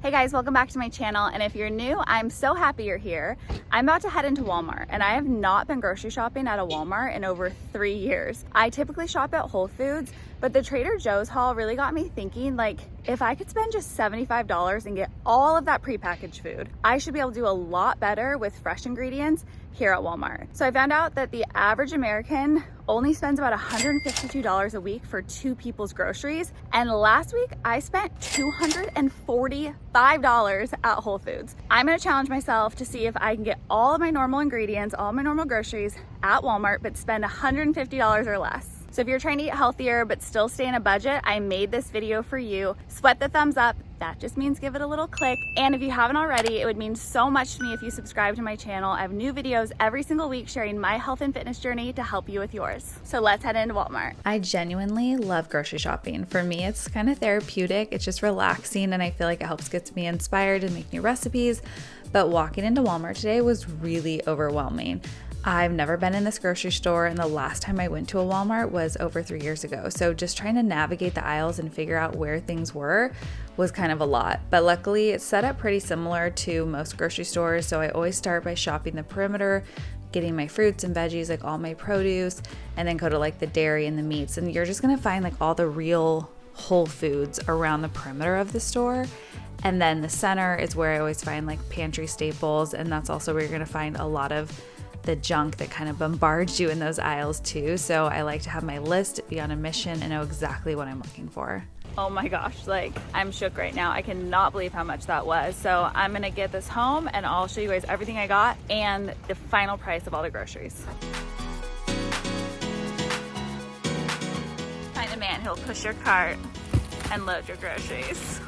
Hey guys, welcome back to my channel, and if you're new, I'm so happy you're here. I'm about to head into Walmart, and I have not been grocery shopping at a Walmart in over 3 years. I typically shop at Whole Foods, but the Trader Joe's haul really got me thinking, like, if I could spend just $75 and get all of that prepackaged food, I should be able to do a lot better with fresh ingredients here at Walmart. So I found out that the average American only spends about $152 a week for 2 people's groceries. And last week I spent $245 at Whole Foods. I'm gonna challenge myself to see if I can get all of my normal ingredients, all my normal groceries at Walmart, but spend $150 or less. So if you're trying to eat healthier but still stay in a budget, I made this video for you. Sweat the thumbs up. That just means give it a little click. And if you haven't already, it would mean so much to me if you subscribe to my channel. I have new videos every single week sharing my health and fitness journey to help you with yours. So let's head into Walmart. I genuinely love grocery shopping. For me, it's kind of therapeutic. It's just relaxing, and I feel like it helps get me inspired and make new recipes. But walking into Walmart today was really overwhelming. I've never been in this grocery store, and the last time I went to a Walmart was over 3 years ago. So just trying to navigate the aisles and figure out where things were was kind of a lot. But luckily it's set up pretty similar to most grocery stores. So I always start by shopping the perimeter, getting my fruits and veggies, like all my produce, and then go to like the dairy and the meats. And you're just gonna find like all the real whole foods around the perimeter of the store. And then the center is where I always find like pantry staples. And that's also where you're gonna find a lot of the junk that kind of bombards you in those aisles too. So I like to have my list, be on a mission, and know exactly what I'm looking for. Oh my gosh, like I'm shook right now. I cannot believe how much that was. So I'm gonna get this home and I'll show you guys everything I got and the final price of all the groceries. Find a man who'll push your cart and load your groceries.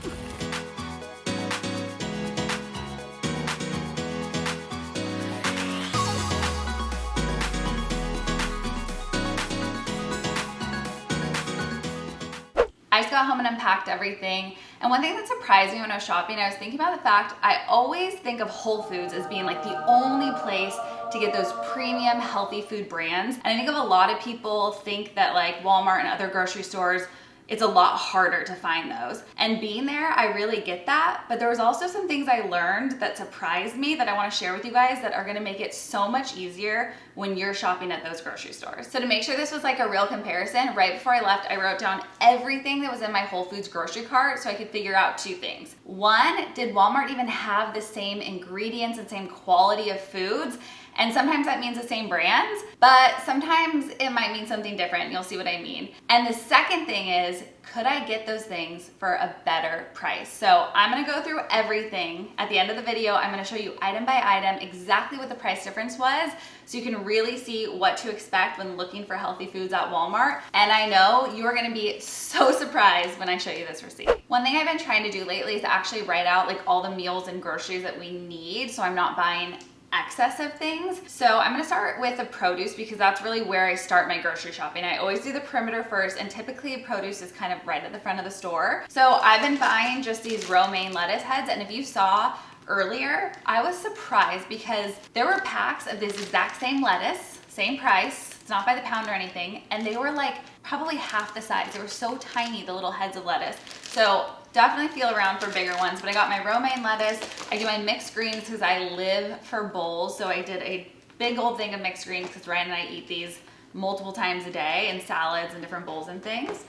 I just got home and unpacked everything. And one thing that surprised me when I was shopping, I was thinking about the fact I always think of Whole Foods as being like the only place to get those premium healthy food brands. And I think of a lot of people think that like Walmart and other grocery stores, it's a lot harder to find those. And being there, I really get that. But there was also some things I learned that surprised me that I wanna share with you guys that are gonna make it so much easier when you're shopping at those grocery stores. So to make sure this was like a real comparison, right before I left, I wrote down everything that was in my Whole Foods grocery cart so I could figure out 2 things. One, did Walmart even have the same ingredients and same quality of foods? And sometimes that means the same brands, but sometimes it might mean something different. You'll see what I mean. And the second thing is, could I get those things for a better price? So I'm gonna go through everything. At the end of the video, I'm gonna show you item by item exactly what the price difference was so you can really see what to expect when looking for healthy foods at Walmart. And I know you are gonna be so surprised when I show you this receipt. One thing I've been trying to do lately is actually write out like all the meals and groceries that we need so I'm not buying excess of things. So I'm gonna start with the produce because that's really where I start my grocery shopping. I always do the perimeter first, and typically produce is kind of right at the front of the store. So I've been buying just these romaine lettuce heads, and if you saw earlier, I was surprised because there were packs of this exact same lettuce, same price, it's not by the pound or anything, and they were like probably half the size. They were so tiny, the little heads of lettuce. So definitely feel around for bigger ones, but I got my romaine lettuce. I do my mixed greens because I live for bowls. So I did a big old thing of mixed greens because Ryan and I eat these multiple times a day in salads and different bowls and things.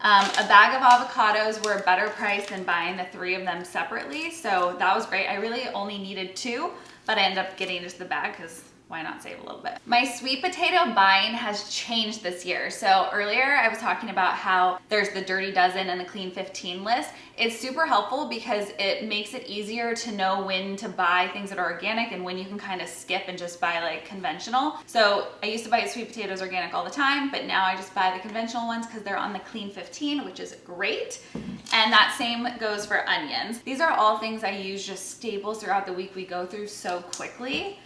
A bag of avocados were a better price than buying the 3 of them separately. So that was great. I really only needed 2, but I ended up getting just the bag because why not save a little bit? My sweet potato buying has changed this year. So earlier I was talking about how there's the Dirty Dozen and the Clean 15 list. It's super helpful because it makes it easier to know when to buy things that are organic and when you can kind of skip and just buy like conventional. So I used to buy sweet potatoes organic all the time, but now I just buy the conventional ones because they're on the Clean 15, which is great. And that same goes for onions. These are all things I use just staples throughout the week we go through so quickly.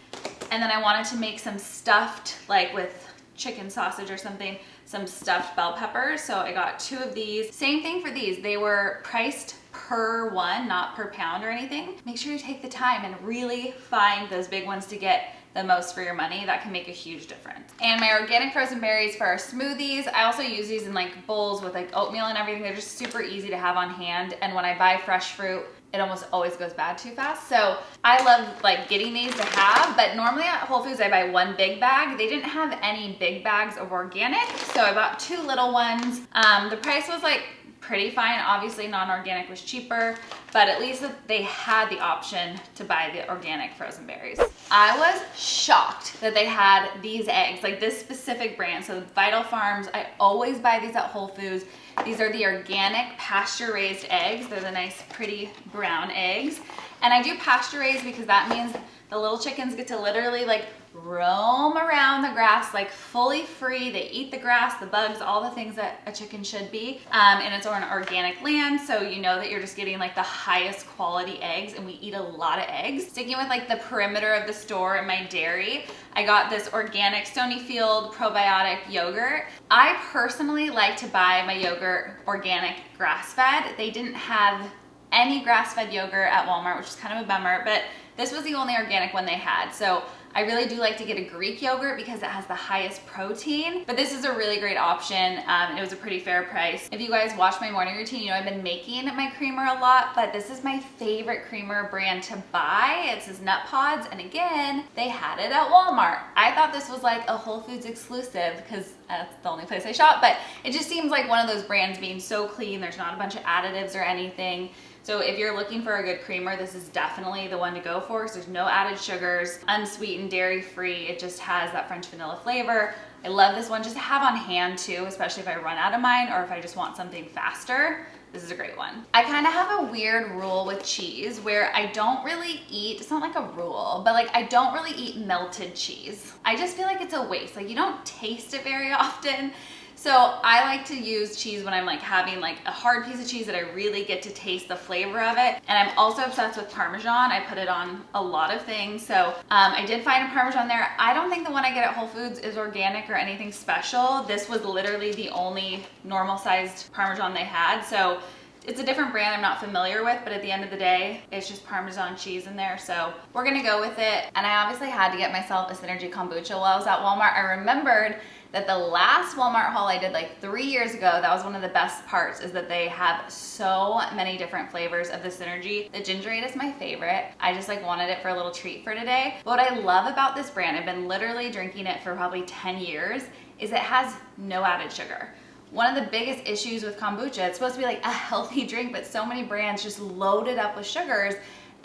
And then I wanted to make some stuffed, like with chicken sausage or something, some stuffed bell peppers. So I got 2 of these. Same thing for these. They were priced per one, not per pound or anything. Make sure you take the time and really find those big ones to get the most for your money. That can make a huge difference. And my organic frozen berries for our smoothies. I also use these in like bowls with like oatmeal and everything. They're just super easy to have on hand. And when I buy fresh fruit, it almost always goes bad too fast. So I love like getting these to have, but normally at Whole Foods I buy one big bag. They didn't have any big bags of organic, so I bought 2 little ones. The price was like pretty fine. Obviously non-organic was cheaper, but at least they had the option to buy the organic frozen berries. I was shocked that they had these eggs, like this specific brand. So Vital Farms, I always buy these at Whole Foods. These are the organic pasture-raised eggs. They're the nice, pretty brown eggs. And I do pasture-raised because that means the little chickens get to literally like roam around the grass like fully free. They eat the grass, the bugs, all the things that a chicken should be. And it's on organic land, so you know that you're just getting like the highest quality eggs, and we eat a lot of eggs. Sticking with like the perimeter of the store and my dairy, I got this organic Stonyfield probiotic yogurt. I personally like to buy my yogurt organic grass-fed. They didn't have any grass-fed yogurt at Walmart, which is kind of a bummer, but this was the only organic one they had. So I really do like to get a Greek yogurt because it has the highest protein, but this is a really great option. It was a pretty fair price. If you guys watch my morning routine, you know I've been making my creamer a lot, but this is my favorite creamer brand to buy. It's this Nut Pods, and again, they had it at Walmart. I thought this was like a Whole Foods exclusive because that's the only place I shop, but it just seems like one of those brands being so clean. There's not a bunch of additives or anything. So if you're looking for a good creamer, this is definitely the one to go for. So there's no added sugars, unsweetened, dairy-free. It just has that French vanilla flavor. I love this one just to have on hand too, especially if I run out of mine or if I just want something faster. This is a great one. I kind of have a weird rule with cheese where I don't really eat, it's not like a rule, but like I don't really eat melted cheese. I just feel like it's a waste. Like you don't taste it very often. So I like to use cheese when I'm like having like a hard piece of cheese that I really get to taste the flavor of it. And I'm also obsessed with Parmesan. I put it on a lot of things. So I did find a Parmesan there. I don't think the one I get at Whole Foods is organic or anything special. This was literally the only normal sized Parmesan they had. So it's a different brand I'm not familiar with, but at the end of the day, it's just Parmesan cheese in there. So we're gonna go with it. And I obviously had to get myself a Synergy kombucha while I was at Walmart. I remembered that the last Walmart haul I did like 3 years ago, that was one of the best parts, is that they have so many different flavors of the Synergy. The ginger ale is my favorite. I just like wanted it for a little treat for today. But what I love about this brand, I've been literally drinking it for probably 10 years, is it has no added sugar. One of the biggest issues with kombucha, it's supposed to be like a healthy drink, but so many brands just load it up with sugars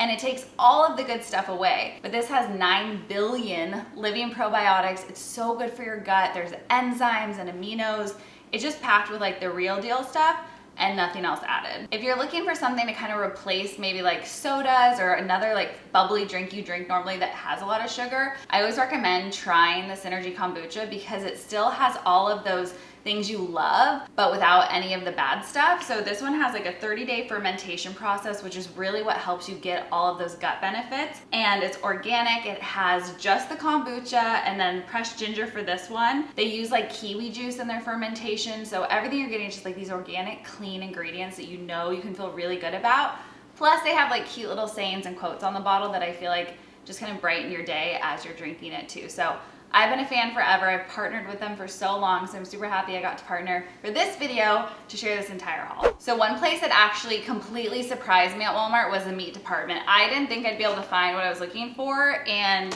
and it takes all of the good stuff away. But this has 9 billion living probiotics. It's so good for your gut. There's enzymes and aminos. It's just packed with like the real deal stuff and nothing else added. If you're looking for something to kind of replace maybe like sodas or another like bubbly drink you drink normally that has a lot of sugar, I always recommend trying the Synergy kombucha because it still has all of those things you love, but without any of the bad stuff. So this one has like a 30-day fermentation process, which is really what helps you get all of those gut benefits. And it's organic. It has just the kombucha and then pressed ginger for this one. They use like kiwi juice in their fermentation. So everything you're getting is just like these organic, clean ingredients that you know you can feel really good about. Plus they have like cute little sayings and quotes on the bottle that I feel like just kind of brighten your day as you're drinking it too. So I've been a fan forever. I've partnered with them for so long, so I'm super happy I got to partner for this video to share this entire haul. So one place that actually completely surprised me at Walmart was the meat department. I didn't think I'd be able to find what I was looking for, and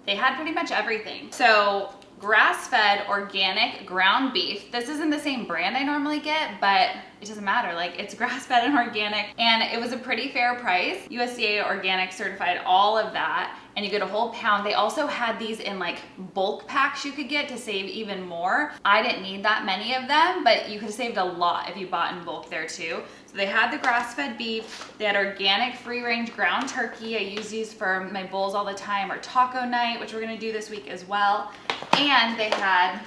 they had pretty much everything. So grass-fed organic ground beef. This isn't the same brand I normally get, but it doesn't matter. Like, it's grass-fed and organic, and it was a pretty fair price. USDA organic certified, all of that, and you get a whole pound. They also had these in like bulk packs you could get to save even more. I didn't need that many of them, but you could have saved a lot if you bought in bulk there too. So they had the grass-fed beef, they had organic free-range ground turkey. I use these for my bowls all the time, or taco night, which we're gonna do this week as well. And they had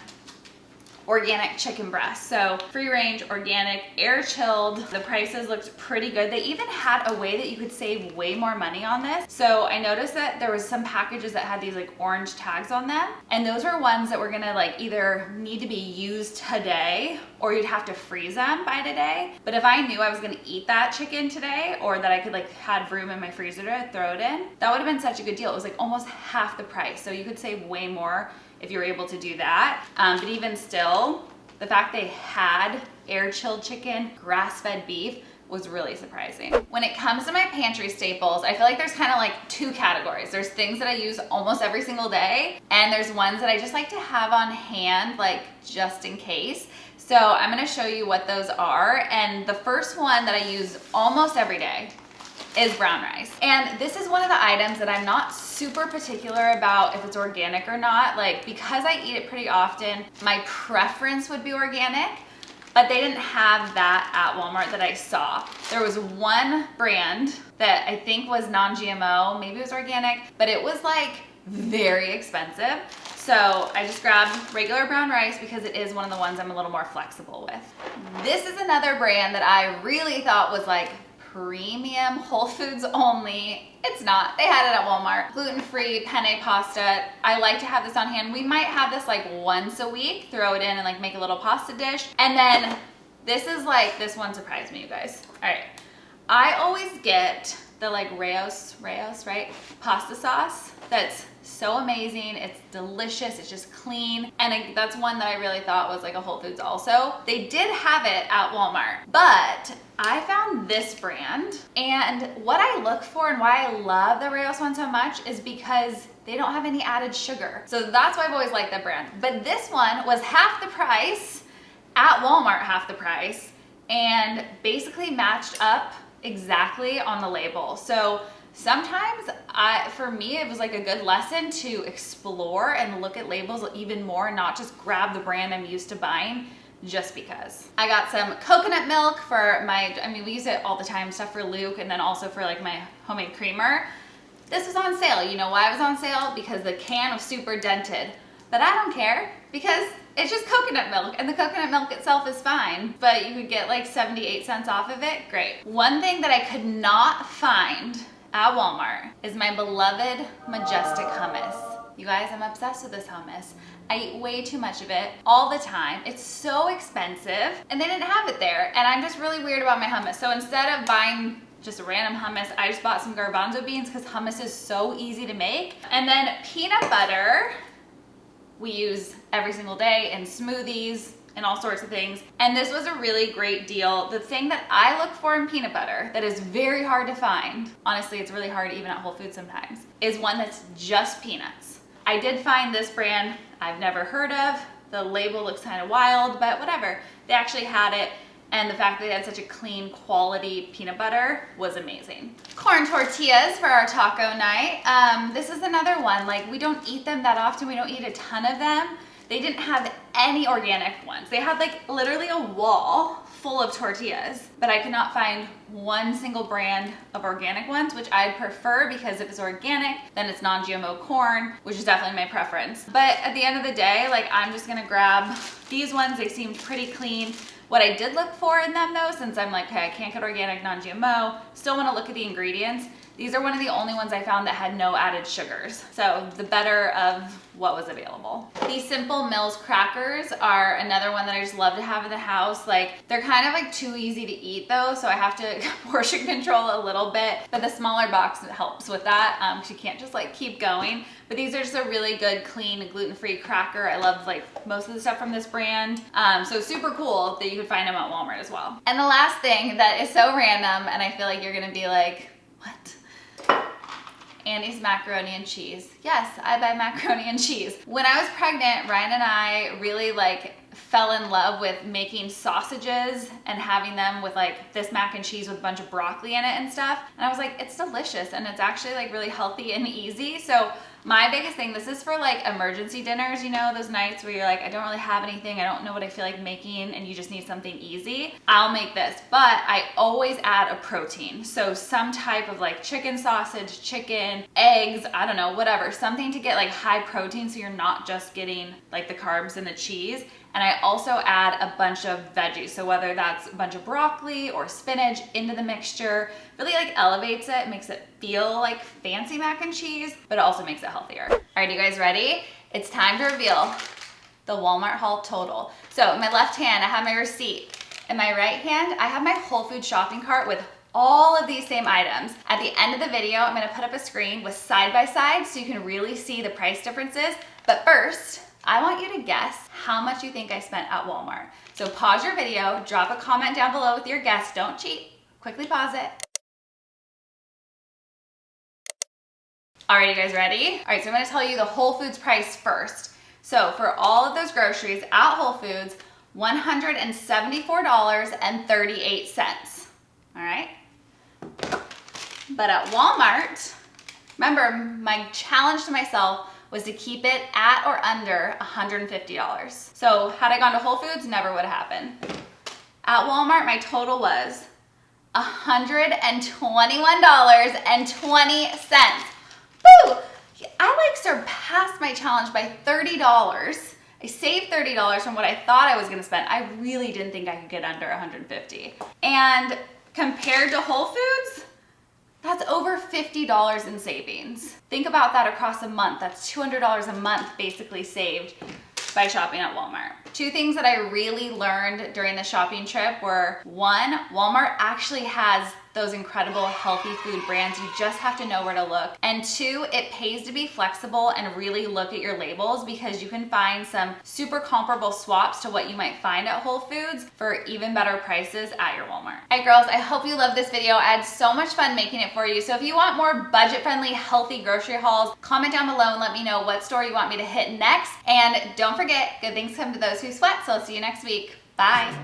organic chicken breast. So free range, organic, air chilled. The prices looked pretty good. They even had a way that you could save way more money on this. So I noticed that there was some packages that had these like orange tags on them. And those are ones that were gonna like either need to be used today or you'd have to freeze them by today. But if I knew I was gonna eat that chicken today, or that I could like had room in my freezer to throw it in, that would have been such a good deal. It was like almost half the price. So you could save way more if you're able to do that. But even still, the fact they had air chilled chicken, grass-fed beef, was really surprising. When it comes to my pantry staples, I feel like there's kind of like two categories. There's things that I use almost every single day, and there's ones that I just like to have on hand, like just in case. So I'm gonna show you what those are. And the first one that I use almost every day is brown rice. And this is one of the items that I'm not super particular about if it's organic or not. Like, because I eat it pretty often, my preference would be organic, but they didn't have that at Walmart that I saw. There was one brand that I think was non-GMO, maybe it was organic, but it was like very expensive. So I just grabbed regular brown rice because it is one of the ones I'm a little more flexible with. This is another brand that I really thought was like premium Whole Foods only. It's not. They had it at Walmart. Gluten-free penne pasta. I like to have this on hand. We might have this like once a week, throw it in and like make a little pasta dish. And then this is like, this one surprised me, you guys. All right. I always get the like Rayos, right? Pasta sauce. That's so amazing. It's delicious. It's just clean. And that's one that I really thought was like a Whole Foods also. They did have it at Walmart, but I found this brand, and what I look for and why I love the Rayos one so much is because they don't have any added sugar. So that's why I've always liked that brand. But this one was half the price, at Walmart half the price, and basically matched up exactly on the label. So sometimes for me, it was like a good lesson to explore and look at labels even more and not just grab the brand I'm used to buying just because. I got some coconut milk for we use it all the time, stuff for Luke, and then also for like my homemade creamer. This was on sale. You know why it was on sale? Because the can was super dented. But I don't care because it's just coconut milk, and the coconut milk itself is fine, but you could get like 78 cents off of it. Great. One thing that I could not find at Walmart is my beloved Majestic hummus. You guys, I'm obsessed with this hummus. I eat way too much of it all the time. It's so expensive, and they didn't have it there, and I'm just really weird about my hummus. So instead of buying just a random hummus, I just bought some garbanzo beans because hummus is so easy to make. And then peanut butter, we use every single day in smoothies and all sorts of things. And this was a really great deal. The thing that I look for in peanut butter that is very hard to find, honestly, it's really hard even at Whole Foods sometimes, is one that's just peanuts. I did find this brand I've never heard of. The label looks kind of wild, but whatever. They actually had it, and the fact that they had such a clean quality peanut butter was amazing. Corn tortillas for our taco night. This is another one, like we don't eat them that often. We don't eat a ton of them. They didn't have any organic ones. They had like literally a wall full of tortillas, but I could not find one single brand of organic ones, which I'd prefer because if it's organic, then it's non-GMO corn, which is definitely my preference. But at the end of the day, like I'm just gonna grab these ones. They seemed pretty clean. What I did look for in them though, since I'm like, okay, I can't get organic, non-GMO, still wanna look at the ingredients. These are one of the only ones I found that had no added sugars. So the better of what was available. These Simple Mills crackers are another one that I just love to have in the house. Like they're kind of like too easy to eat though, so I have to portion control a little bit, but the smaller box helps with that because you can't just like keep going. But these are just a really good, clean, gluten-free cracker. I love like most of the stuff from this brand. So super cool that you could find them at Walmart as well. And the last thing that is so random, and I feel like you're gonna be like, what? Annie's macaroni and cheese. Yes, I buy macaroni and cheese. When I was pregnant, Ryan and I really like fell in love with making sausages and having them with like this mac and cheese with a bunch of broccoli in it and stuff. And I was like, it's delicious and it's actually like really healthy and easy. So my biggest thing, this is for like emergency dinners, you know, those nights where you're like, I don't really have anything, I don't know what I feel like making, and you just need something easy. I'll make this, but I always add a protein. So some type of like chicken sausage, chicken, eggs, I don't know, whatever, something to get like high protein so you're not just getting like the carbs and the cheese. And I also add a bunch of veggies. So whether that's a bunch of broccoli or spinach into the mixture, really like elevates it, makes it feel like fancy mac and cheese, but it also makes it healthier. All right, you guys ready? It's time to reveal the Walmart haul total. So in my left hand, I have my receipt. In my right hand, I have my Whole Foods shopping cart with all of these same items. At the end of the video, I'm gonna put up a screen with side by side so you can really see the price differences. But first, I want you to guess how much you think I spent at Walmart. So pause your video, drop a comment down below with your guess, don't cheat, quickly pause it. All right, you guys ready? All right, so I'm gonna tell you the Whole Foods price first. So for all of those groceries at Whole Foods, $174.38. All right? But at Walmart, remember, my challenge to myself was to keep it at or under $150. So had I gone to Whole Foods, never would have happened. At Walmart, my total was $121.20. Woo! I surpassed my challenge by $30. I saved $30 from what I thought I was gonna spend. I really didn't think I could get under $150. And compared to Whole Foods, that's over $50 in savings. Think about that across a month. That's $200 a month basically saved by shopping at Walmart. Two things that I really learned during the shopping trip were, one, Walmart actually has those incredible healthy food brands. You just have to know where to look. And two, it pays to be flexible and really look at your labels, because you can find some super comparable swaps to what you might find at Whole Foods for even better prices at your Walmart. All right, girls, I hope you love this video. I had so much fun making it for you. So if you want more budget-friendly, healthy grocery hauls, comment down below and let me know what store you want me to hit next. And don't forget, good things come to those who sweat. So I'll see you next week. Bye.